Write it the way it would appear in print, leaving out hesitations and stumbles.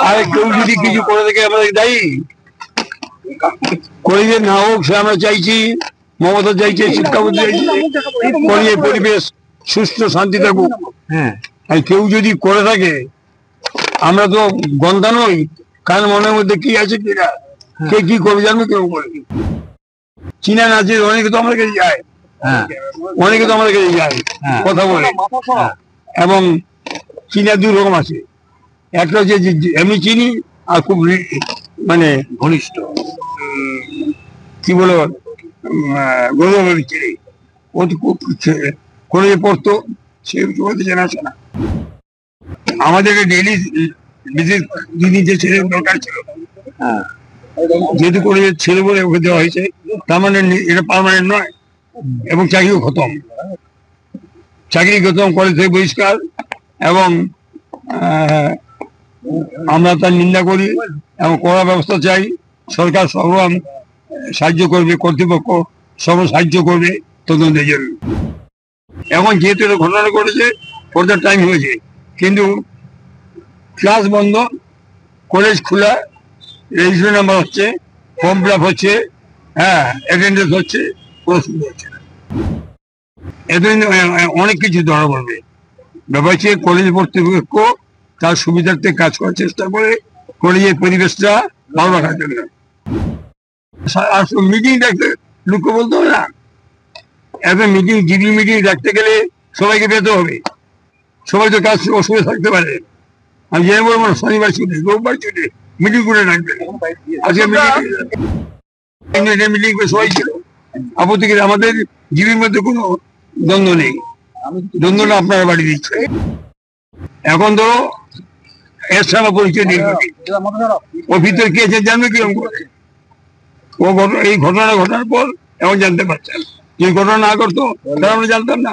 আর কেউ যদি কিছু করে থাকে আমাদের দায়ী কলেজের না হোক সে আমরা চাইছি, মমতা চাইছে, শিক্ষামন্ত্রী চাইছে কলেজের পরিবেশ সুস্থ শান্তি থাকুক। হ্যাঁ, আর কেউ যদি করে থাকে আমরা তো গন্ধা নই, কারণ মনের মধ্যে কি আছে কিনা, কে কি করে জানবে, কেউ করে চীনা নাচে অনেকে তো আমাদের কাছে যায়, অনেকে তো আমাদের কাছে যায় কথা বলে। এবং চীনা দুই রকম আছে, একটা হচ্ছে এমনি চিনি আর খুব মানে ঘনিষ্ঠ, কি বলো গৌরবের চিনি, ও তো খুব কলেজে পড়তো, সে জানাশোনা। আমাদেরকে ডেইলি ভিজিট যে ছেলে দরকার ছিল, যেহেতু কলেজের ছেলে বলে ওকে দেওয়া হয়েছে, তার মানে এটা পার্মানেন্ট নয়। এবং চাকরিও খতম, চাকরি খতম, কলেজ থেকে বহিষ্কার। এবং আমরা তার নিন্দা করি এবং কড়া ব্যবস্থা চাই। সরকার সর্ব সাহায্য করবে, কর্তৃপক্ষ সর্ব সাহায্য করবে তদন্তের জন্য। এখন যেহেতু এটা ঘটনা ঘটেছে, পর্যার টাইম হয়েছে, কিন্তু ক্লাস বন্ধ, কলেজ খোলা, রেজিস্ট্রেশন নাম্বার হচ্ছে, ফর্ম ফিল আপ হচ্ছে, অ্যাটেন্ডেন্স হচ্ছে, কোনো সুবিধা হচ্ছে না। এতদিন অনেক কিছু ধরা পড়বে। ব্যাপার হচ্ছে কলেজ কর্তৃপক্ষ তার সুবিধার্থে কাজ করার চেষ্টা করে কলেজের পরিবেশটা ভালো রাখার জন্য। মিটিং ডাকতে লোককে বলতে হবে না, এত মিটিং জিবি মিটিং ডাকতে গেলে সবাইকে পেতে হবে, সবাই তো কাজ অসুবিধা থাকতে পারে। আমি জেনে বলবো না, শনিবার ছুটি, রোববার ছুটি, মিটিং করে ডাকবে। আজকে মিটিং করে সবাই ছিল, আপত্তি করে আমাদের জিবির মধ্যে কোনো দ্বন্দ্ব নেই, দ্বন্দ্বটা আপনারা বাড়ি দিচ্ছে। এখন তো এর সামনে পরিচয় নেই, ও ভিতরে কে আছে জানবে কিরকম করে। ও এই ঘটনা ঘটার পর এখন জানতে পারছেন, যে ঘটনা না করতো তাহলে আমরা জানতাম না।